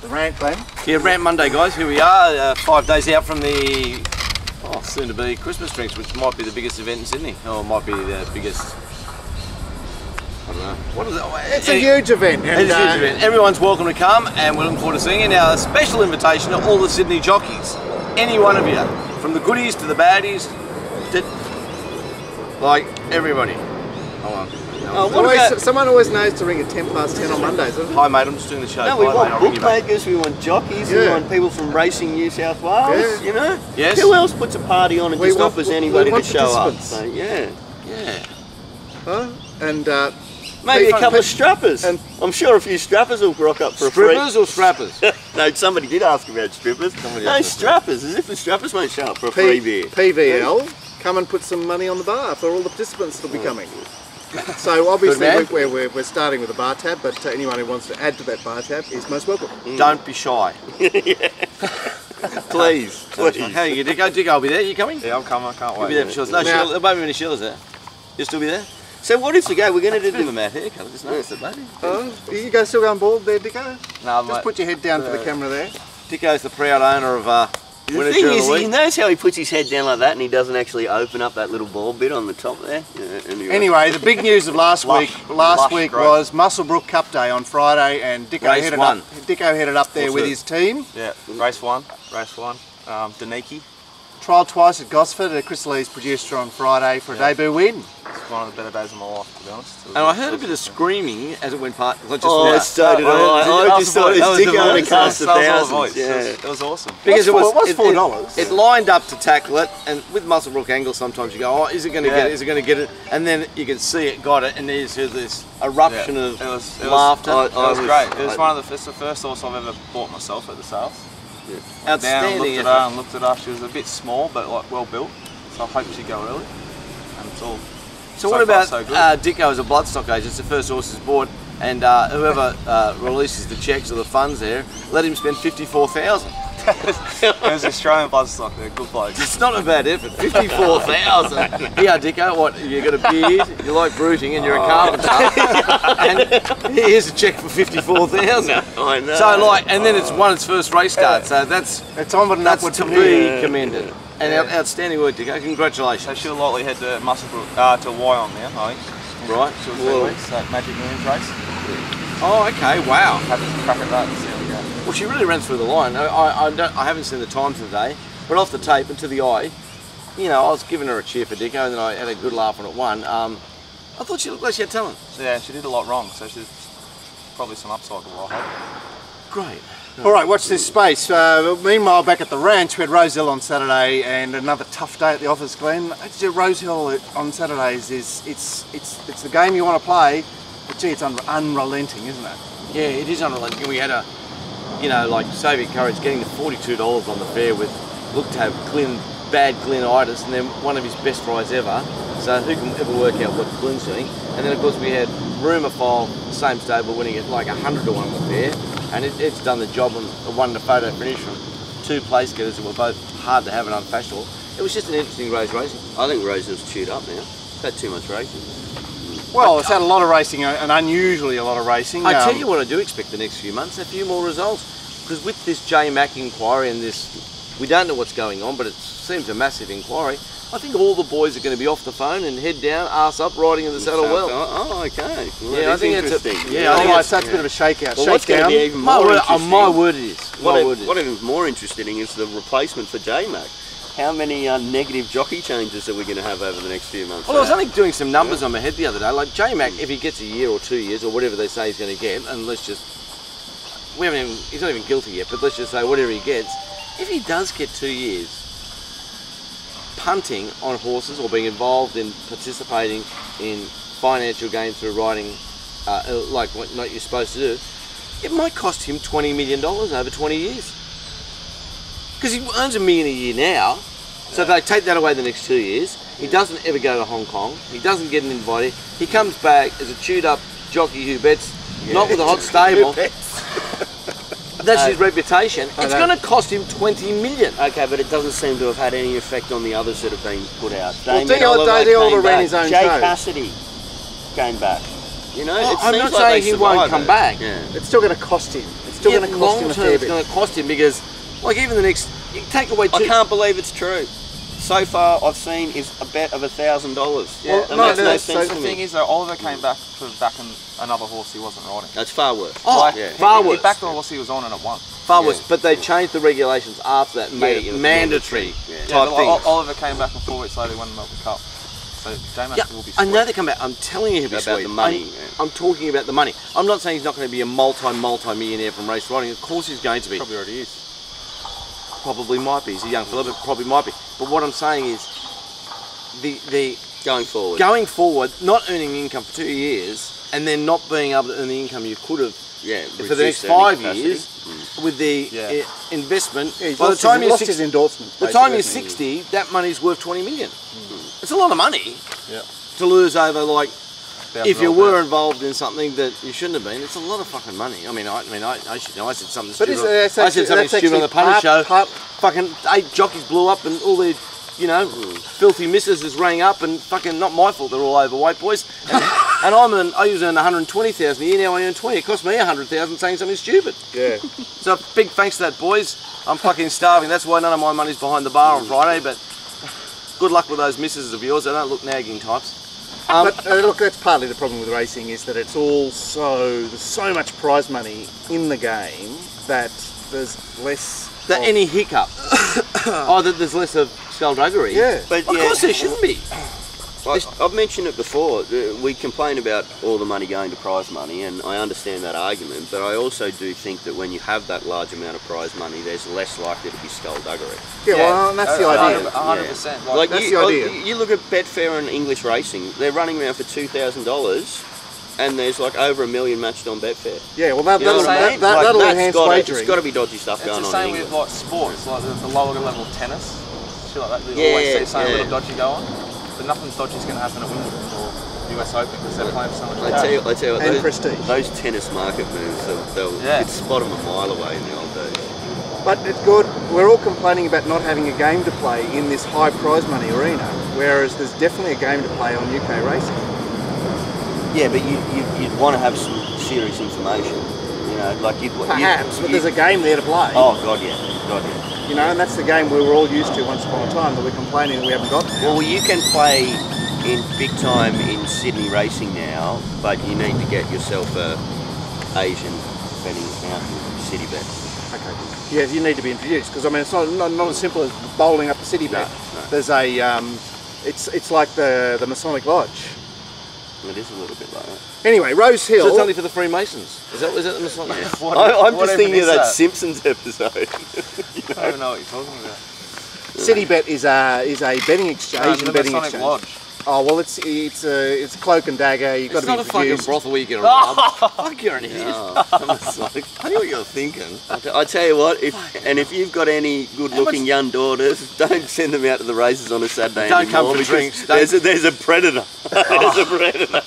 The rant, Glenn. Yeah, Rant Monday, guys. Here we are, 5 days out from the soon to be Christmas drinks, which might be the biggest event in Sydney, or it might be the biggest. I don't know. What is it? It's a huge event. It's a huge event. Everyone's welcome to come, and we're looking forward to seeing you. Now, a special invitation to all the Sydney jockeys. Any one of you, from the goodies to the baddies, like everybody. Hold on. Someone always knows to ring at 10 past 10 on Mondays, doesn't it? Hi, mate. I'm just doing the show. No, we Hi, want mate, bookmakers, we want jockeys, we want people from Racing New South Wales, you know? Yes. Who else puts a party on and just offers anybody to show up? So, yeah. Huh? And maybe a couple of strappers. And I'm sure a few strappers will rock up for a free. Strippers or strappers? No, somebody did ask about strippers. No, strappers, as if the strappers won't show up for a free beer. PVL, come and put some money on the bar for all the participants that'll be coming. So obviously we're starting with a bar tab, but anyone who wants to add to that bar tab is most welcome. Don't be shy. Please. How are you, Dicko? Dicko will be there. You coming? Yeah, I'm coming. I can't wait. You'll be there for sure. No, there won't be many Sheilas there. You'll still be there? So what is the go? We're going to do the mad haircut. I just noticed it, maybe. You guys still going bald there, Dicko? No, just put your head down for the camera there. Dicko's the proud owner of the thing is, he knows how he puts his head down like that, and he doesn't actually open up that little ball bit on the top there. Anyway, the big news of last week was Muswellbrook Cup Day on Friday, and Dicko headed up there with his team. Yeah, race one. Daniki. Trialled twice at Gosford, Chris Lee's producer on Friday for a debut win. It's one of the better days of my life, to be honest. And I heard a bit of screaming as it went past. So did I. I just thought it was Dicko on a cast of thousands. It was awesome. Because it was $4. It lined up to tackle it, and with Muswellbrook angle, sometimes you go, oh, is it going to get it? Is it going to get it? And then you can see it got it, and there's this eruption of laughter. It was great. It's the first horse I've ever bought myself at the sales. Outstanding. Looked at her. She was a bit small, but like well built. So I hope she'd go early. And it's all. So what about Dicko as a bloodstock agent? It's the first horse he's bought, and whoever releases the checks or the funds there, let him spend $54,000. It was Australian bloodstock. They're good blokes. It's not a bad effort. $54,000. Yeah, Dicko, what? You got a beard, you like brooding, and you're a carpenter. And here's a check for $54,000. I know. So and then it's won its first race start. So that's to be commended. And outstanding work, Dicko. Congratulations. So she'll likely head to Muswellbrook, to Wyong now, I think. Right. 2 or 3 weeks. That Magic Millions race. Oh, okay. Wow. Have a crack at that and see how we go. Well, she really ran through the line. I haven't seen the time today, but off the tape and to the eye, you know, I was giving her a cheer for Dicko, and then I had a good laugh when it won. I thought she looked like she had talent. So, yeah, she did a lot wrong, so she's probably some upside to what I hope. Great. All right, watch this space. Meanwhile, back at the ranch, we had Rosehill on Saturday, and another tough day at the office, Glenn. Rosehill on Saturdays it's the game you want to play, but gee, it's unrelenting, isn't it? Yeah, it is unrelenting. We had like Soviet Courage getting to $42 on the fair with looked to have bad Glenitis, and then one of his best rides ever. So who can ever work out what Glen's doing? And then of course we had Rumour File, same stable, winning at like 100 to 1 on the fair, and it's done the job and won the photo finish from 2 place getters that were both hard to have and unfashionable. It was just an interesting race racing. I think Rosehill's chewed up now. It's had too much racing. Well, it's had a lot of racing, and unusually a lot of racing. I tell you what I do expect the next few months, a few more results. Because with this J Mac inquiry and this, we don't know what's going on, but it seems a massive inquiry. I think all the boys are going to be off the phone and head down, arse up, riding in the saddle well. Oh, okay. Well, yeah, I think interesting. That's a bit of a shakeout. Well, what's going to be even more interesting? My word it is. What is more interesting is the replacement for J Mac. How many negative jockey changes are we going to have over the next few months? Well, I was only doing some numbers on my head the other day. Like J Mac, if he gets a year or 2 years or whatever they say he's going to get, and he's not even guilty yet, but let's just say whatever he gets, if he does get 2 years punting on horses or being involved in participating in financial gain through riding like what you're supposed to do, it might cost him $20 million over 20 years. Because he earns $1 million a year now, so if they take that away the next 2 years, he doesn't ever go to Hong Kong, he doesn't get an invite, he comes back as a chewed up jockey who bets not with a hot stable. That's his reputation. It's going to cost him $20 million. Okay, but it doesn't seem to have had any effect on the others that have been put out. They all ran his own Jay show. Cassidy came back. You know, I'm not saying he won't come back. Yeah. It's still going to cost him. It's still going to cost him long a term fair it's bit. going to cost him because, like, even the next, you take away I can't believe it's true. So far, I've seen is a bet of $1,000. Yeah, and no, makes no, no so sense The to thing me. is, though, Oliver came back to back another horse he wasn't riding. That's far worse. Oh, yeah. far He worse. backed the horse he was on and it won. Far worse. But they changed the regulations after that, and made Yeah, it yeah, mandatory yeah. type but things. Oliver came back and 4 weeks later he won the Melbourne Cup. So J-Mac Yeah, will be I sweet. know they come back. I'm telling you he'll be About sweet. the money, I'm talking about the money. I'm not saying he's not going to be a multi-millionaire from race riding. Of course he's going to be. Probably already is. Probably might be. He's a young fella, but probably might be. But what I'm saying is, the Going forward. going forward, not earning income for 2 years, and then not being able to earn the income you could have yeah, for the next reduced earning 5 capacity. years with the Yeah. investment. Yeah, he's by the lost time his, you're lost 60, his endorsement. the time you're basically. 60, that money's worth 20 million. It's a lot of money Yeah. to lose over, like, if you $1,000 were bet. involved in something that you shouldn't have been. It's a lot of fucking money. I should know. I said something But stupid. is- I said something that's stupid on the actually Pony Show. part- Fucking 8 jockeys blew up and all their, filthy misses rang up and fucking not my fault. They're all overweight boys. And I used to earn 120,000 a year. Now I earn 20. It cost me 100,000 saying something stupid. Yeah. So big thanks to that, boys. I'm fucking starving. That's why none of my money's behind the bar on Friday. But good luck with those misses of yours. They don't look nagging types. But look, that's partly the problem with racing is that it's all there's so much prize money in the game that there's less. That of- any hiccup, that there's less of skullduggery. Yeah. But Of yeah, course there shouldn't be. I've mentioned it before. We complain about all the money going to prize money, and I understand that argument. But I also do think that when you have that large amount of prize money, there's less likely to be skullduggery. Yeah, well, and that's the idea. 100%. Like That's you, the idea. you look at Betfair and English Racing; they're running around for $2,000, and there's like over 1 million matched on Betfair. Yeah, well, You know what I mean? Like, that'll that's enhance gotta- wagering. It's got to be dodgy stuff It's going the on. same in with England. like sports, like the lower level tennis, shit like that. You Yeah, always see some yeah. little dodgy going, but nothing dodgy's going to happen at Wimbledon or US Open because they're playing for so much I cash. tell you what, And those, prestige. those tennis market moves, Yeah. you'd spot them a mile away in the old days. But it's good. We're all complaining about not having a game to play in this high prize money arena, whereas there's definitely a game to play on UK racing. Yeah, but you'd want to have some serious information. You know, like you'd Perhaps, but there's a game there to play. Oh God, yeah, God, yeah. You know, and that's the game we were all used to once upon a time that we're complaining we haven't got now. Well, you can play in big time in Sydney racing now, but you need to get yourself a Asian betting account, City Bet. Okay. Yeah, you need to be introduced because I mean it's not as simple as bowling up the city bet. no. There's a it's like the Masonic Lodge. It is a little bit like that. Anyway, Rose Hill. So it's only for the Freemasons. Is that the Masonic? I'm what just even thinking is of that that? Simpsons episode. I don't even know what you're talking about. City Bet is a betting exchange, Asian the betting Masonic exchange. Lodge. Oh well, it's cloak and dagger. You've got It's to be not a fucking introduced. brothel where you get a rub. Fuck, you're an idiot. I knew what you were thinking. I tell you what, if you've got any good-looking young daughters, don't send them out to the races on a Saturday Don't come anymore for because drinks. There's a predator. There's a predator.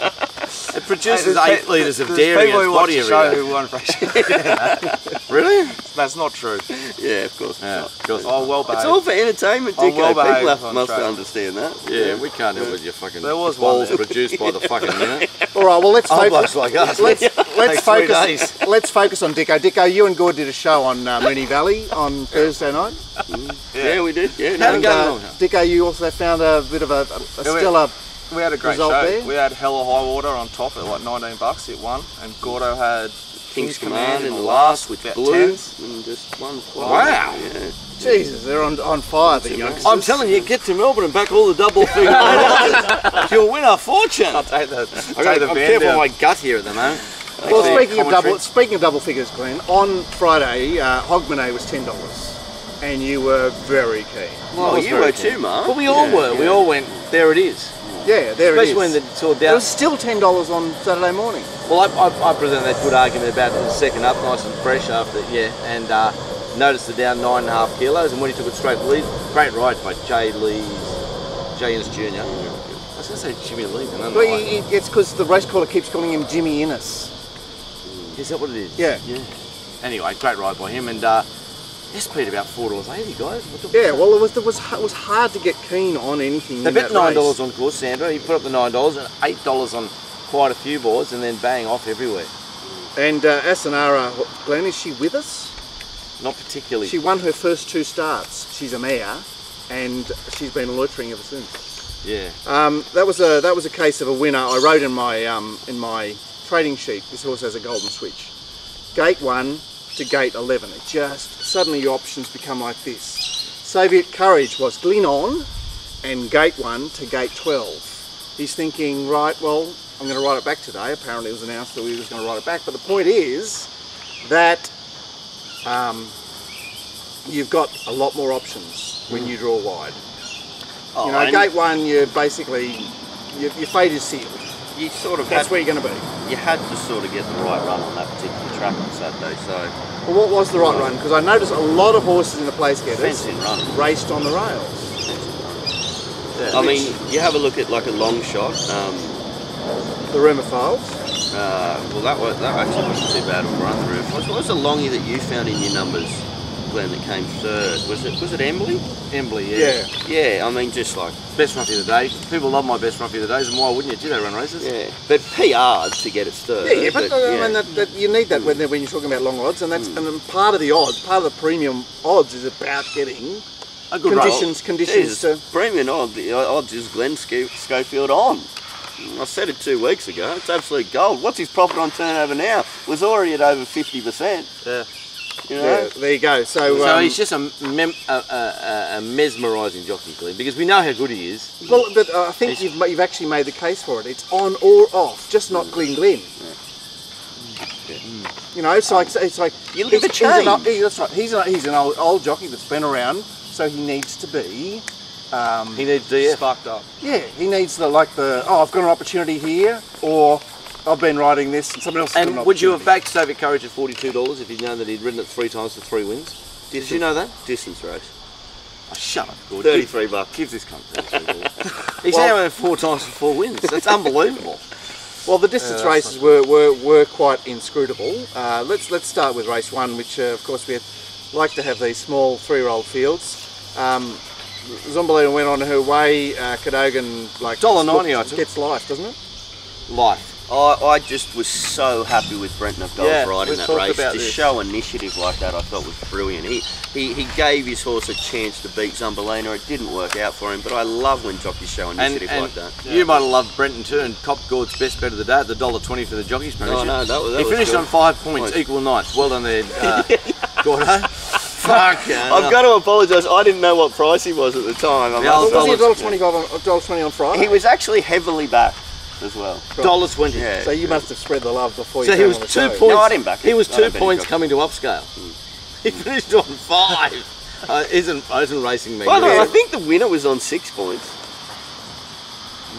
It produces Hey, 8 litres of there's dairy in people its who watch body the every show day. who won't appreciate Really? That's not true. Yeah, of course. Yeah, It's of course. Oh, well It's behaved. all for entertainment, Oh, Dicko. well People behaved on must track. understand that. Yeah, we can't help with your fucking There was one balls there. produced by the fucking minute. All right, well let's Oh, focus. blokes like us. Let's Takes 3 days. focus. Let's focus on Dicko. Dicko, you and Gord did a show on Moonee Valley on Thursday night. Yeah, we did. Yeah, How'd it no, go? along? Dicko, you also found a bit of a stellar. We had a great Result show. there? We had Hella High Water on top at like $19. It won, and Gordo had King's Command in the last, which bet blew 10s. and just won. Wow. Yeah. Jesus, they're on fire, the youngsters. I'm telling you, get to Melbourne and back all the double figure. You'll win a fortune. I'll take the I'm van careful down. my gut here at the moment. Well, Actually, speaking of double figures, Glenn, on Friday, Hogmanay was $10, and you were very keen. Well, you were too, Mark. Well, we all Yeah, were. yeah. We all went, there it is. Yeah, there Especially it is. when it's all It down. was still $10 on Saturday morning. Well, I presented that good argument about the second up, nice and fresh after, and noticed the down 9.5 kilos, and when he took it straight lead, great ride by Jay Innes Jr. I was going to say Jimmy Lee, and I'm But like, it's because the race caller keeps calling him Jimmy Innes. is that what it is? Yeah. Anyway, great ride by him, and SP about $4.80, guys. Yeah, well, it was hard to get keen on anything. They in bet that $9 race. on course, Sandra. He put up the $9 and $8 on quite a few boards, and then bang off everywhere. And Asanara, Glenn, is she with us? Not particularly. She won her first 2 starts. She's a mare, and she's been loitering ever since. Yeah. That was a case of a winner. I wrote in my trading sheet, this horse has a golden switch. Gate 1 to gate 11. It just, suddenly your options become like this. Soviet Courage was Glyn on, and gate 1 to gate 12. He's thinking, right, well, I'm going to write it back today. Apparently it was announced that we was going to write it back. But the point is that you've got a lot more options when you draw wide. Oh, You know, gate 1, you're basically, your fate is sealed. You sort of That's had, where you're going to be. you had to sort of get the right run on that particular track on Saturday. So Well, what was the right run? Because I noticed a lot of horses in the place getters fencing run. raced on the rails. Yeah. I mean, you have a look at like a long shot. The rumour files. Well, that actually wasn't too bad of a run through. What was the longie that you found in your numbers, Glenn, that came third? Was it Embley? Embley, yeah. Yeah, I mean, just like Best roughie of the day. People love my best roughie of the days, and why wouldn't you? Gee, they run races. yeah, but PR to get its third. Yeah, but I mean, that you need that when you're talking about long odds, and that's and then part of the odds, part of the premium odds is about getting A good conditions Jesus, to. premium odds is Glenn Schofield on. I said it 2 weeks ago. It's absolute gold. What's his profit on turnover now? Was already at over 50%. Yeah. You know? Yeah, there you go. So, So he's just a mesmerising jockey, Glenn, because we know how good he is. well, but I think you've actually made the case for it. It's on or off, just not Glyn. You know, it's like You live a that's right. He's an old jockey that's been around, so he needs to be. He needs DF. Sparked up. Yeah, he needs I've got an opportunity here, or I've been riding this and someone else has got an And would you have opportunity. backed Soviet Courage at $42 if you'd known that he'd ridden it 3 times for 3 wins? Did you know that? Distance race. Oh, shut up, Gord. $33. Give this cunt $33. He's now had 4 times for 4 wins. That's unbelievable. Well, the distance races were quite inscrutable. Let's start with race 1, which of course we like to have these small 3-year-old fields. Zombalina went on her way. Cadogan $1.90 I took. gets life, doesn't it? Life. I just was so happy with Brent Nafdol's Yeah, riding we've that talked race. about To this. show initiative like that, I thought was brilliant. He gave his horse a chance to beat Zombalina. It didn't work out for him, but I love when jockeys show initiative like that. You might have loved Brenton too, and copped Gord's best bet of the day at the $1.20 for the jockeys premiership. no, that He was finished good. on 5 points, equal ninth. Well done there, Gordo. Fuck yeah. I've got to apologise. I didn't know what price he was at the time. Yeah, Was he $1.25 $1.20 on Friday? He was actually heavily backed as well. $1.20. Yeah. So you must have spread the love before you So came he was on the 2 show. points. No, I didn't back him. He was I 2 don't bet points he coming to upscale. He finished on 5. Isn't racing me? By the way, I think the winner was on 6 points.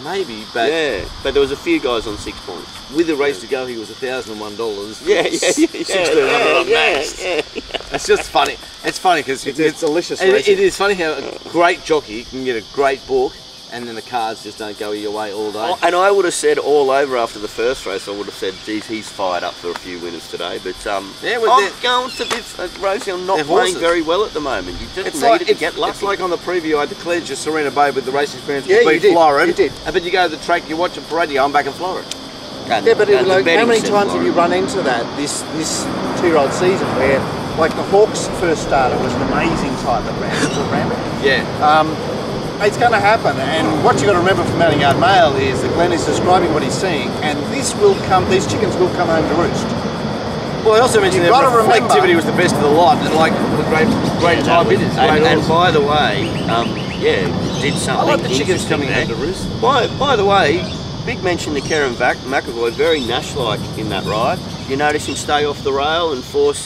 Maybe, but Yeah, but there was a few guys on 6 points. with the race to go, he was $1,001. Yeah. $1,600 unmaxed. It's just funny. It's funny because It's delicious it racing. is funny how a great jockey can get a great book, and then the cards just don't go your way all day. And I would have said all over after the first race, I would have said, geez, he's fired up for a few winners today. But Yeah, well, I'm going to this, Rosehill not they're playing horses. very well at the moment. You just It's needed like, to get lucky. it's like on the preview I declared you Serena Bay with the race experience Yeah, would you beat did. Florida. You did. And then you go to the track, you watch a parade, you go, I'm back in Florida. And- Yeah, but and the how betting many said times have you Florida. run into that this 2-year-old season where, like the Hawks first started was an amazing type of rampant. Yeah. It's going to happen, and what you got to remember from Mounting Yard Mail is that Glenn is describing what he's seeing, and these chickens will come home to roost. Well, I also mentioned You've that got to remember- reflectivity was the best of the lot, and like the great type it is. And by the way, did I something like the chickens interesting coming there. home to roost. By the way, big mention to Karen McAvoy, very Nash-like in that ride. You notice him stay off the rail and force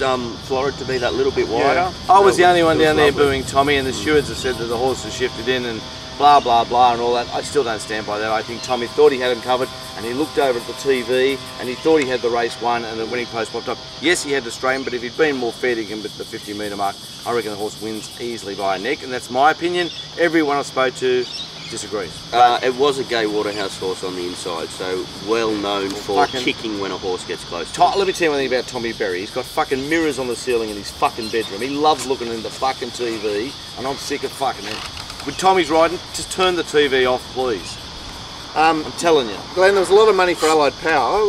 Florida to be that little bit wider. I was the only one It was down there lovely. booing Tommy, and the stewards have said that the horse was shifted in and blah blah blah and all that. I still don't stand by that. I think Tommy thought he had him covered, and he looked over at the TV and he thought he had the race won, and the winning post popped up. Yes, he had to strain, but if he'd been more fair to him at the 50-metre mark, I reckon the horse wins easily by a neck, and that's my opinion. Everyone I spoke to disagrees. It was a Gay Waterhouse horse on the inside, so well known for fucking- kicking when a horse gets close to him. Let me tell you one thing about Tommy Berry. He's got fucking mirrors on the ceiling in his fucking bedroom. He loves looking in the fucking TV, and I'm sick of fucking it. When Tommy's riding, just turn the TV off, please. I'm telling you. Glenn, there was a lot of money for Allied Power.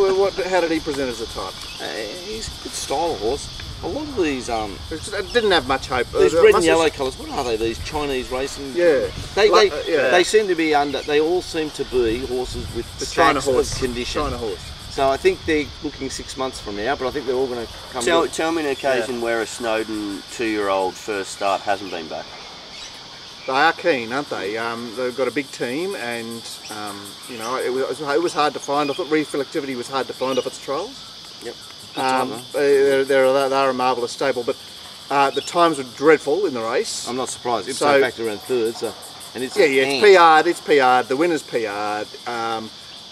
How did he present as a type? He's a good style of horse. A lot of these It didn't have much hope. these red and yellow colours. What are they? These Chinese racing. Yeah. They seem to be under. They all seem to be horses with The stacks China horse. of condition. China horse. So I think they're looking 6 months from now, but I think they're all going to come. Tell me an occasion where a Snowden 2-year-old first start hasn't been back. They are keen, aren't they? They've got a big team, and you know, it was hard to find. I thought reflectivity was hard to find off its trials. Yep. They're a marvellous stable, but the times were dreadful in the race. I'm not surprised. If So- so back to around third, so and it's It's PR'd. It's PR'd. The winner's PR'd.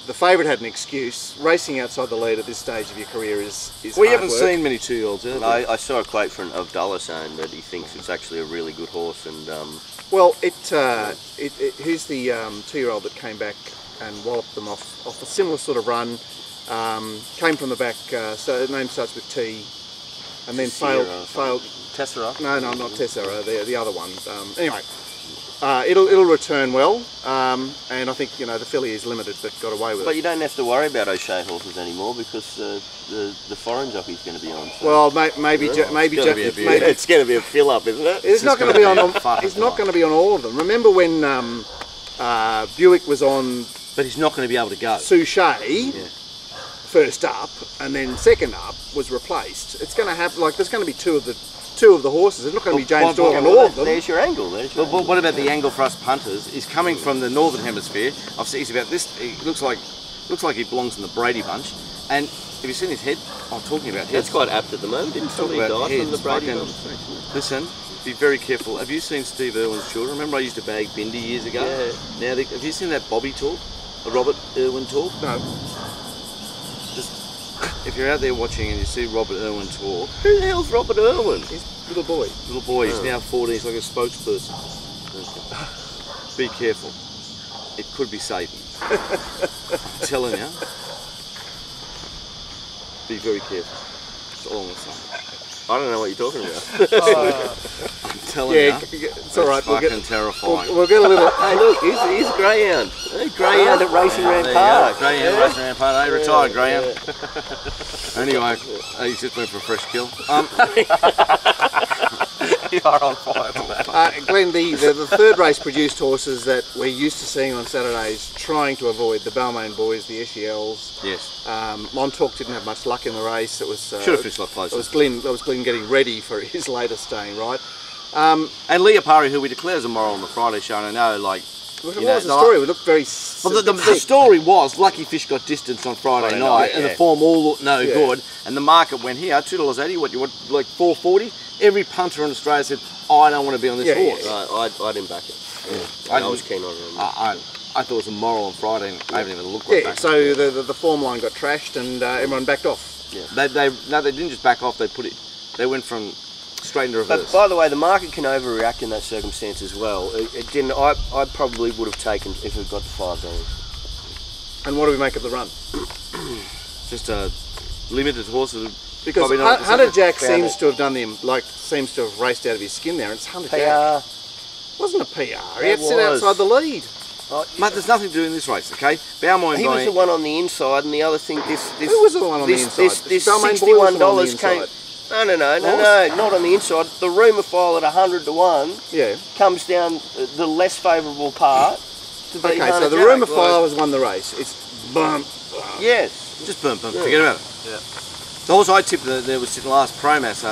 The favourite had an excuse. Racing outside the lead at this stage of your career is We hard haven't work. seen many 2-year-olds, have we? I saw a quote from Abdullah saying that he thinks it's actually a really good horse, and Well, here's the 2-year-old that came back and walloped them off a similar sort of run. Came from the back, so the name starts with T, and then failed. Tessera. No, not Tessera, the other one. Anyway, it'll return well, and I think, you know, the filly is limited, but got away with but it. you don't have to worry about O'Shea horses anymore because the foreign jockey's going to be on. So. Well, maybe It's gonna be a beauty. It's going to be a fill up, isn't it? it's not just going to be gonna on. be a fucking It's not fight. going to be on all of them. Remember when Buick was on But he's not going to be able to go. Suchet first up, and then second up was replaced. It's going to have there's going to be two of the horses. There's not going to be James Doyle on all of them. There's your angle. But what about the angle for us punters? He's coming from the northern hemisphere. I've seen he's about this. He looks like he belongs in the Brady bunch. And have you seen his head? I'm talking about heads. That's quite apt at the moment. Didn't somebody about die from the heads, Brady fucking- bunch? Listen, be very careful. Have you seen Steve Irwin's children? Remember I used to bag Bindi years ago? Yeah. Now, have you seen that Bobby talk? The Robert Irwin talk? No. Just, if you're out there watching and you see Robert Irwin talk, Who the hell's Robert Irwin? He's a little boy. little boy, he's now 14, he's like a spokesperson. Be careful. It could be Satan. I'm telling you. Be very careful. That's all I'm going to say. I don't know what you're talking about. I'm telling Yeah, you. it's all right. Fucking terrifying. We'll get a little. Hey, look, he's a greyhound. A greyhound at Racing Rand There you Park. go. Greyhound, Racing Rand Park. Hey, retired Greyhound. Anyway, he's just went for a fresh kill. You are on fire for that. Glenn, the third race produced horses that we're used to seeing on Saturdays, trying to avoid the Balmain boys, the Eshiels. Yes. Montauk didn't have much luck in the race. It was Should have finished a lot closer. That was Glenn getting ready for his later staying, right? And Leopari, who we declare as a moral on the Friday show, and I know, like, What you was know, the story? It looked very. well, the story was Lucky Fish got distance on Friday night, and the form all looked no good, and the market went here $2.80. What you want, like $4.40? Every punter in Australia said, I don't want to be on this horse. I didn't back it. Yeah. I was keen on it. I thought it was a moral on Friday, and I haven't even looked like Yeah, that. so the form line got trashed, and everyone backed off. Yeah. They didn't just back off. They went from straight into reverse. But by the way, the market can overreact in that circumstance as well. It didn't. I probably would have taken if it got to $5. And what do we make of the run? Just a limited horses. Because Probably not- Hunter Jack Found seems it. to have done seems to have raced out of his skin there. It's Hunter Jack. PR. Wasn't a PR. He It had to sit was. outside the lead. Mate, there's nothing to do in this race, okay? Balmain He was the one on the inside, and the other thing. Who was the one on the inside? This Balmain Boy was the one on the $61 came. inside. No, not on the inside. The rumour file at 100 to 1 Yeah. comes down the less favourable part. To beat Okay, Hunter so the Jack. rumour file has won the race. It's bump. Yes. Just boom, forget about it. Yeah. The horse I tipped there was sitting last Promas.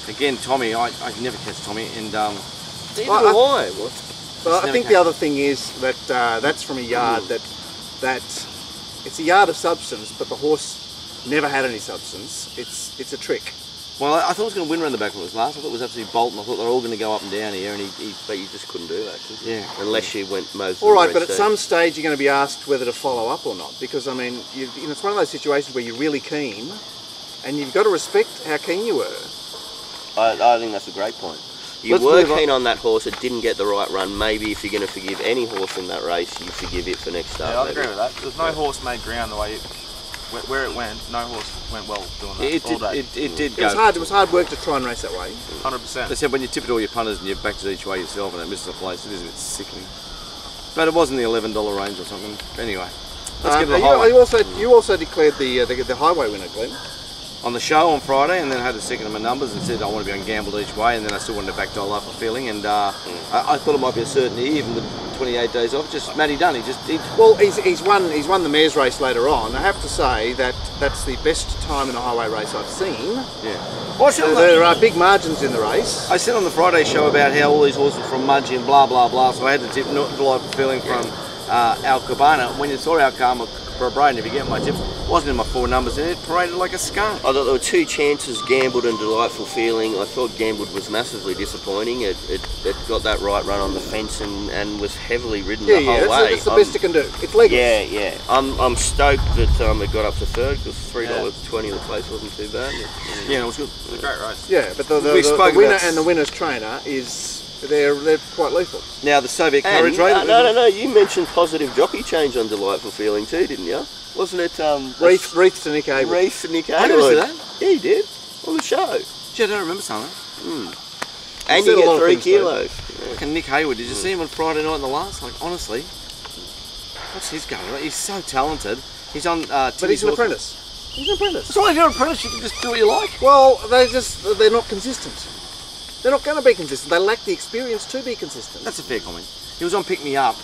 Again, Tommy, I never catch Tommy, and Neither Well, do I. What? Well, I never think the other thing is that that's from a yard that it's a yard of substance, but the horse never had any substance. It's a trick. well, I thought it was going to win around the back when it was last. I thought it was absolutely Bolton. I thought they were all going to go up and down here, and But you just couldn't do that, could you? yeah. Unless you went most. All right, but at some stage you're going to be asked whether to follow up or not, because I mean, you know, it's one of those situations where you're really keen, and you've got to respect how keen you were. I think that's a great point. You Let's were move on. keen on that horse. It didn't get the right run. Maybe if you're going to forgive any horse in that race, you forgive it for next start. Yeah, I maybe. agree with that. There's no horse made ground the way where it went. No horse went well doing that all day. It did It go. was hard. It was hard work to try and race that way. 100%. They said when you tip it all your punters and you're back to each way yourself and it misses a place, it is a bit sickening. But it was in the $11 range or something. Anyway, let's get to the highway. You also declared the highway winner, Glenn. on the show on Friday, and then I had a second of my numbers and said I want to be ungambled each way, and then I still wanted to back Delightful Feeling, and I thought it might be a certainty even with 28 days off. Just Matty Dunn, Well, he's won the mares race later on. I have to say that that's the best time in a highway race I've seen. Yeah. Well, there are big margins in the race. I said on the Friday show about how all these horses from Mudgee and blah blah blah, so I had to tip Delightful Feeling from Al Cabana. When you saw Al Cabana for a Braden, if you get my tips, wasn't in my 4 numbers, and it paraded like a skunk. I thought there were 2 chances, Gambled and Delightful Feeling. I thought Gambled was massively disappointing. It got that right run on the fence and was heavily ridden the whole way. That's the best it can do. It's legal. Yeah. I'm stoked that it got up to 3rd, because $3.20 the place wasn't too bad. Yeah, it was good. It was a great race. Yeah, but the winner and the winner's trainer they're quite lethal. Now the Soviet Courage race. No. You mentioned positive jockey change on Delightful Feeling too, didn't you? Wasn't it? Reith to Nick Haywood. Reith to Nick Haywood. I never said that. Yeah, you did on the show. Gee, I don't remember something. And you get 3 kilos. Like Nick Haywood, did you see him on Friday night in the last? Like honestly, what's his going? Like, he's so talented. He's on. But he's an apprentice. He's an apprentice. That's why you're an apprentice. You can just do what you like. Well, they're not consistent. They're not going to be consistent. They lack the experience to be consistent. That's a fair comment. He was on Pick Me Up,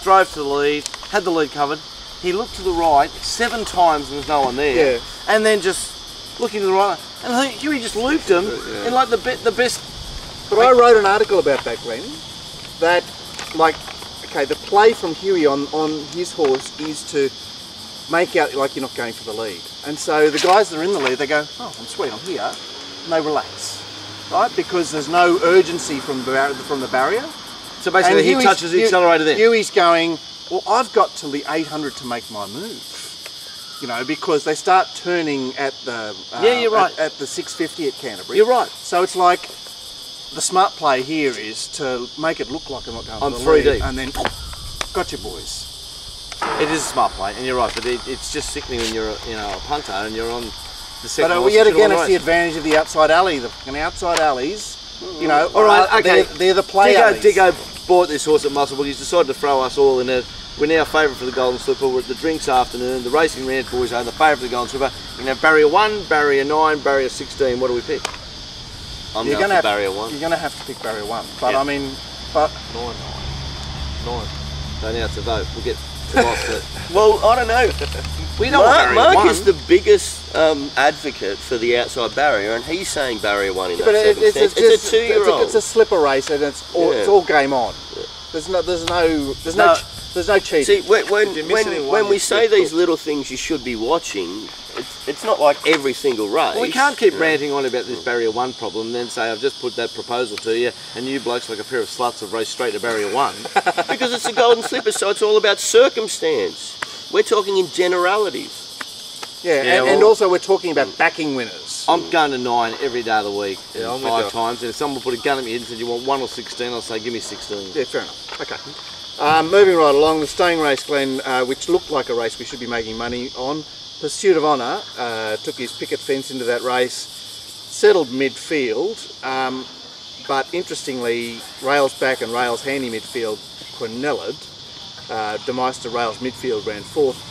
drove to the lead, had the lead covered. He looked to the right 7 times and there's no one there. Yeah. And then just looking to the right, and I think Huey just looped him in like the best. But I wrote an article about that, Glenn. That, the play from Huey on his horse is to make out like you're not going for the lead. And so the guys that are in the lead, they go, oh, I'm sweet, I'm here, and they relax. Right, because there's no urgency from the barrier. So basically, he touches the accelerator there. Huey's going, well, I've got till the 800 to make my move. You know, because they start turning at the you're right. at the 650 at Canterbury. You're right. So it's like the smart play here is to make it look like I'm not going I'm for the 3 lead, deep, and then gotcha, boys. It is a smart play, and you're right. But it's just sickening when you're a punter and you're on. But yet again, it's the advantage of the outside alley. The outside alleys, you know, all right, okay. They're the play alleys. Diggo bought this horse at Muswellbrook. He's decided to throw us all in it. We're now favourite for the Golden Slipper. We're at the drinks afternoon. The Racing Rant boys are the favourite for the Golden Slipper. We can have barrier 1, barrier 9, barrier 16. What do we pick? I'm going for barrier 1. You're going to have to pick barrier 1. But yeah. I mean, but 9. So now it's a vote. We'll get the boss to it. Well, I don't know. We know Mark is the biggest advocate for the outside barrier, and he's saying barrier 1 in that circumstance. It's a 2-year-old. It's a slipper race, and it's all game on. Yeah. There's no cheating. See, when we say these little things you should be watching, it's not like every single race. Well, we can't keep ranting on about this barrier 1 problem and then say I've just put that proposal to you and you blokes like a pair of sluts have raced straight to barrier 1. Because it's a Golden Slipper, so it's all about circumstance. We're talking in generalities. Yeah, and also we're talking about backing winners. I'm going to 9 every day of the week, 5 times, and if someone put a gun at me and said you want 1 or 16, I'll say give me 16. Yeah, fair enough. Okay. Moving right along, the staying race, Glenn, which looked like a race we should be making money on. Pursuit of Honour took his picket fence into that race, settled midfield, but interestingly, rails back and rails handy midfield, Quinellid, Demeister rails midfield ran 4th.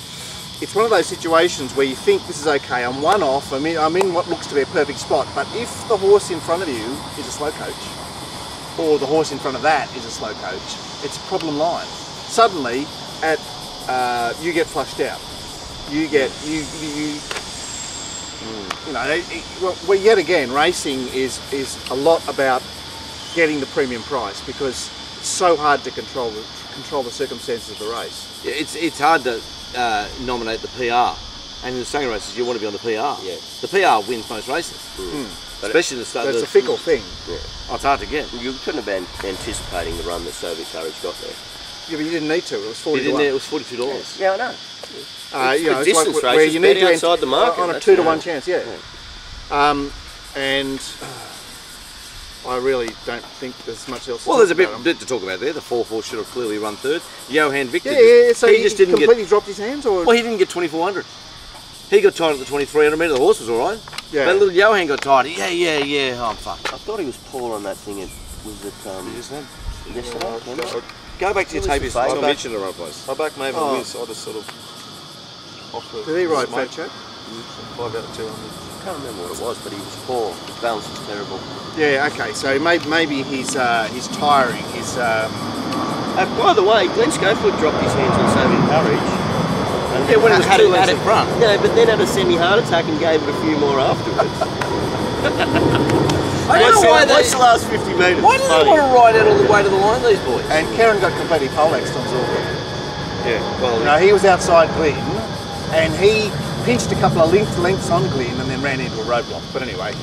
It's one of those situations where you think this is okay, I'm one off, I'm in what looks to be a perfect spot, but if the horse in front of you is a slow coach, or the horse in front of that is a slow coach, it's a problem line. Suddenly, you get flushed out. You get, well, yet again, racing is a lot about getting the premium price because it's so hard to control the circumstances of the race. Yeah, it's hard to nominate the PR, and in the staying races you want to be on the PR. Yeah. The PR wins most races, especially the start. So it's a fickle thing. Yeah. Oh, it's hard to get. You couldn't have been anticipating the run that Soviet Courage got there. Yeah, but you didn't need to. It was $40. It was $42. Yeah, I know. It's distance like races, where you need to outside the market on a 2-to-1 chance. Yeah. And I really don't think there's much else. Well, there's a bit to talk about there. The 4-4 should have clearly run 3rd. Johan Victor. So he just didn't completely dropped his hands, or well, he didn't get 2400. He got tired at the 2300 metre. The horse was all right. Yeah. But little Johan got tired. Yeah. Oh, I'm fucked. I thought he was poor on that thing. Yesterday. Go back to your tape. I mentioned the wrong place. I back Maven Wiz. I just sort of offer. Did he ride Fat Chat? 5 out of 200. can't remember what it was, but he was poor. His balance was terrible. Yeah, okay, so maybe he's tiring. By the way, Glenn Schofield dropped his hands on Saving Courage. And Yeah, when he was had 2 it lengths in front. No, but then had a semi-heart attack and gave it a few more afterwards. I don't know why What's the last 50 metres? Why do they want to ride out all the way to the line, these boys? And Karen got completely poleaxed on Zorba. Yeah, well, You know, he was outside Glen, and he pinched a couple of lengths on Glen and then ran into a roadblock. But anyway,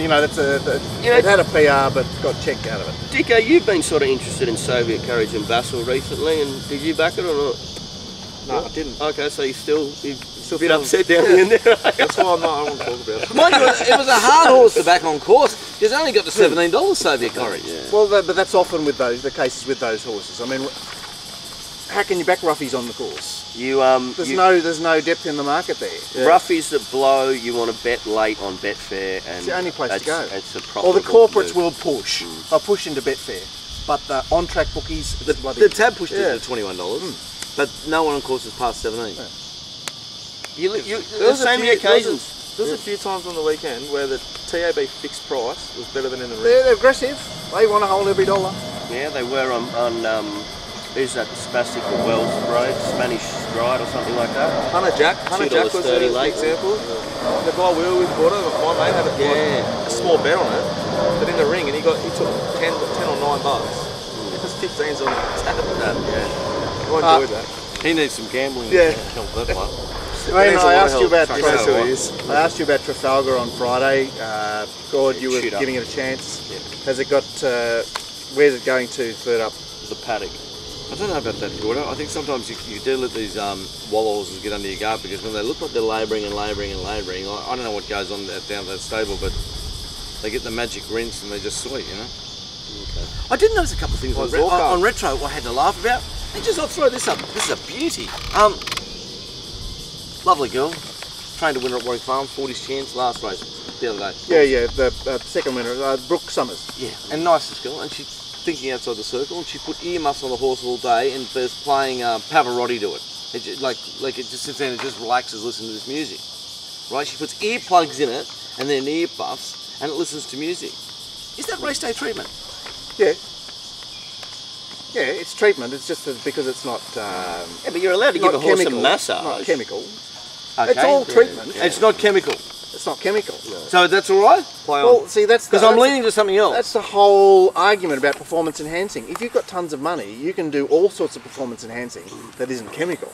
you know, it had a PR but got checked out of it. Dicko, you've been sort of interested in Soviet Courage and Vassal recently, and did you back it or not? No, I didn't. Okay, so you're still a bit upset down the end there. That's why I don't want to talk about it. Mind you, it was a hard horse to back on course. He's only got the $17 Soviet Courage. Yeah. Well, but that's often with the cases with those horses. I mean, how can you back roughies on the course? There's no depth in the market there. Yeah. Roughies that blow, you want to bet late on Betfair, and It's the only place to go. It's a proper. Or the corporates will push. They'll push into Betfair, but the on-track bookies, it's bloody. The tab pushed it to $21, but no one on course is past 17. There's so many occasions. There's a few times on the weekend where the TAB fixed price was better than in the ring. They're aggressive. They want to hold every dollar. Yeah, they were on who's that, the Spastic or Wells Road, Spanish Stride or something like that. Hunter Jack was $2.30 an late. example. The guy we were with bought it, my mate had a small bet on it, but in the ring, and he took 10 or 9 bucks. It was 15s on the tab. Yeah. I enjoyed that. He needs some gambling Yeah. to help that one. I asked you about help. I asked you about Trafalgar on Friday. God, you were Shoot up. giving it a chance. Has it got? Where's it going to third up? The paddock. I don't know about that, Gordon. I think sometimes you do let these wall horses get under your guard, because when they look like they're labouring, I don't know what goes on down that stable, but they get the magic rinse and they're just sweet, you know. Okay. I did notice a couple of things Well, on retro I had to laugh about. And just I'll throw this up. This is a beauty. Lovely girl. Trained a winner at Warwick Farm, 40's chance, last race the other day. Yeah, the second winner, Brooke Summers. Yeah, and nicest girl, and she's thinking outside the circle, and she put earmuffs on the horse all day and there's playing Pavarotti to it. It just sits there and it just relaxes listening to this music. Right? She puts earplugs in it and then ear buffs and it listens to music. Is that race day treatment? Yeah. Yeah, it's treatment. It's just because it's not. Yeah, but you're allowed to give a horse a massage. Not chemical. Okay. It's all treatment. It's not chemical. It's not chemical. So that's all right? Well, see, that's because I'm leaning to something else. That's the whole argument about performance enhancing. If you've got tons of money, you can do all sorts of performance enhancing that isn't chemical.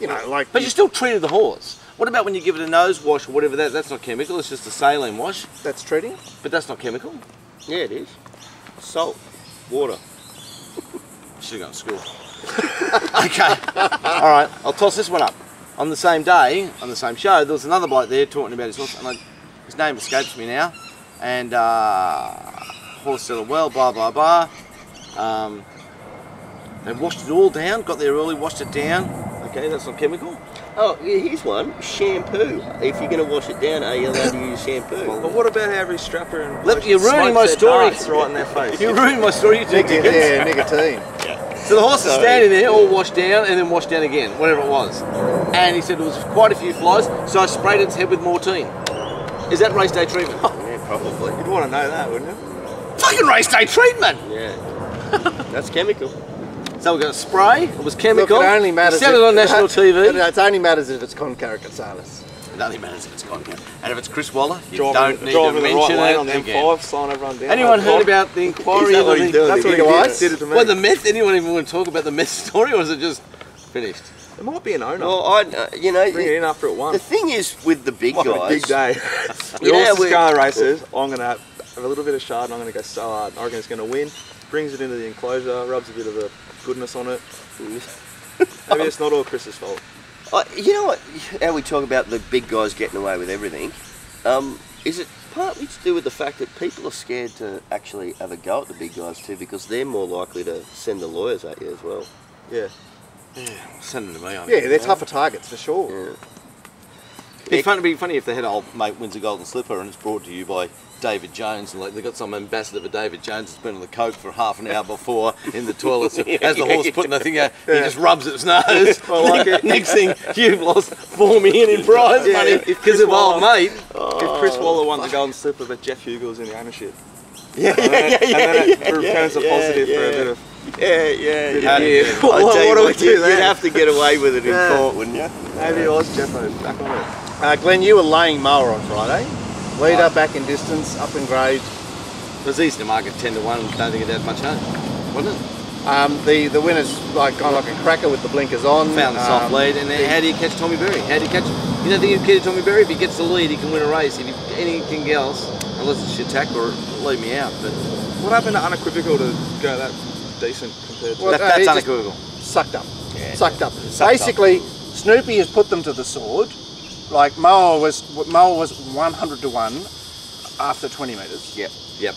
You know, like. But you still treated the horse. What about when you give it a nose wash or whatever? That's not chemical. It's just a saline wash. That's treating. But that's not chemical. Yeah, it is. Salt, water. Should have gone to school. Okay. All right. I'll toss this one up. On the same day, on the same show, there was another bloke there talking about his horse, and his name escapes me now. And horse settled well, blah blah blah. They washed it all down. Got there early, washed it down. Okay, that's not chemical. Oh, yeah, here's one. Shampoo. If you're going to wash it down, are you allowed to use shampoo? But what about every strapper and You're ruining my story. right in their face? You're ruining my story, you two dickheads. Yeah, nicotine. So the horse is standing there, all washed down, and then washed down again, whatever it was. And he said it was quite a few flies, so I sprayed its head with Mortine. Is that race day treatment? Yeah, probably. You'd want to know that, wouldn't you? Fucking race day treatment! Yeah. That's chemical. So we're going to spray, it was chemical. Look, it only matters. He said it on national TV. It only matters if it's Concaricasalis. It only matters if it's content. And if it's Chris Waller, you Driving don't need to the right mention lane it on the again. M5, sign everyone down. Anyone heard about the inquiry? Is that what he's doing? That's what he Gigabytes? did it to me. Well, the meth. Anyone even want to talk about the meth story, or is it just finished? It might be an owner. Well, you know, Bring it in after it won. the thing is with the big What a guys. big day. You know, All we- car races, I'm going to have a little bit of shard and I'm going to go so hard. I reckon it's going to win. Brings it into the enclosure, rubs a bit of the goodness on it. Maybe it's not all Chris's fault. You know what? How we talk about the big guys getting away with everything. Is it partly to do with the fact that people are scared to actually have a go at the big guys too, because they're more likely to send the lawyers at you as well. Yeah. Send them to me. Yeah, they're tougher targets for sure. Yeah. It'd be funny if the head old mate wins a golden slipper and it's brought to you by David Jones, and like they've got some ambassador for David Jones that's been on the coke for half an hour before in the toilet. So as the horse putting the thing out, he just rubs its nose. I like it. Next thing, you've lost $4 million in prize money because of old mate. If Chris Waller won the golden slipper, but Jeff Hugel was in the ownership. Yeah, And then it returns a positive for a bit of. yeah. What do we do You'd then? have to get away with it in court, wouldn't you? Maybe it was Jeffo back on it. Glenn, you were laying mower on Friday. Leader, back in distance, up in grade. It was easy to market 10 to 1. Don't think it had much home, wasn't it? The winner's like gone like a cracker with the blinkers on. Found the soft lead, and then how do you catch Tommy Berry? How do you catch him? You don't think you can catch Tommy Berry? If he gets the lead, he can win a race. If he, anything else, unless it's your tack or leave me out. But What happened to Unequivocal to go that decent compared to? Well, that's he just unequivocal. Sucked up. Yeah. Sucked up. Sucked Basically, Snoopy has put them to the sword. Like Moa was 100 to 1 after 20 metres. Yep.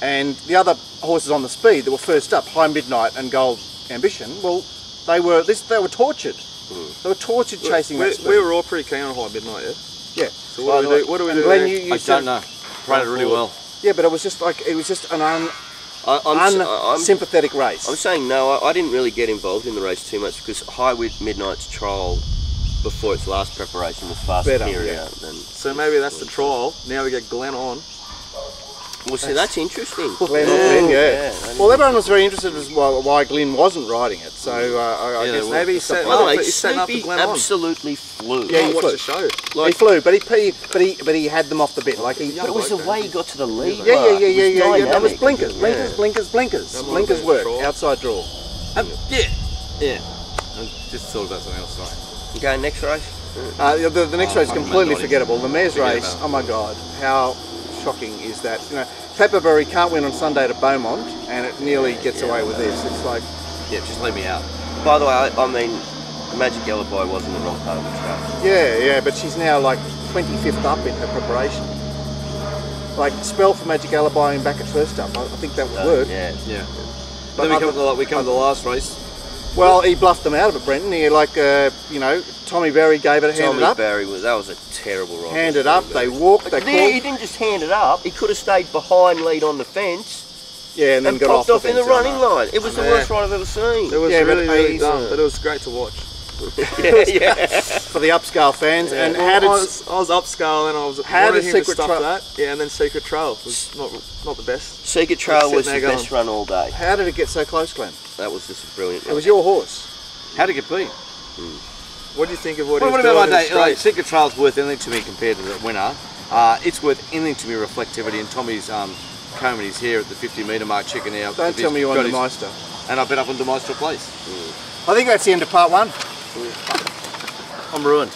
And the other horses on the speed that were first up, High Midnight and Gold Ambition, well, they were tortured. They were tortured chasing that speed. We were all pretty keen on High Midnight, yeah? Yeah. So what do we do? What do we And do Glenn, there? you I said- don't know. Played it really well. Yeah, but it was just an I'm unsympathetic race. I'm saying no, I didn't really get involved in the race too much because High Midnight's trial before its last preparation was far Better, superior yeah. than. So maybe that's the trial. Now we get Glenn on. Well, see, that's interesting. Glenn, that Well, everyone was very interested as why Glenn wasn't riding it. So I Yeah, guess well, maybe it's set- up- By the way, He's setting up for Snoopy Glenn on. absolutely flew. Yeah, I he watched flew. the show. he flew, but he had them off the bit. Like he. But it was the way he got to the lead. Yeah. Mark. It was That was dynamic. blinkers. Yeah. Blinkers might have Blinkers been work. draw. Outside draw. Yeah. I just thought about something else. Sorry. Okay, next race. The next race is completely Not forgettable. The mare's Forget race. about it. Oh my God, how shocking is that? You know, Pepperberry can't win on Sunday to Beaumont, and it nearly gets away with this. It's like, Yeah, just leave me out. By the way, I mean, Magic Alibi wasn't the wrong part of the track. yeah, but she's now like 25th up in her preparation. Like spell for Magic Alibi and back at first up. I think that would work. Yeah. Yeah. But Then we come to the last race. Well, he bluffed them out of it, Brenton. He Tommy Berry gave it, handed Tommy up, Barry that was a terrible ride. handed up. They walked, they He caught, didn't just hand it up. He could have stayed behind lead on the fence yeah, and then and got popped off off in the fence. running line. It was the worst ride I've ever seen. It was Yeah, but really he's, dumb, but it was great to watch. yeah. For the upscale fans, and Well, how did I was upscale and I was How wanted did him to Secret stuff Trail- that. Yeah, and then Secret Trail was not the best. Secret Trail was Sitting the there best run all day. how did it get so close, Glenn? That was just a brilliant It run. was your horse. How did it beat? What do you think of what What he was about doing my in the day? Like, straight? Secret Trail's worth anything to me compared to the winner. It's worth anything to me reflectivity and Tommy's combing his hair at the 50-metre mark, checking out. Don't if tell he's me you won got the his- Meister. And I bet up on Demeister Place. I think that's the end of part one. I'm ruined.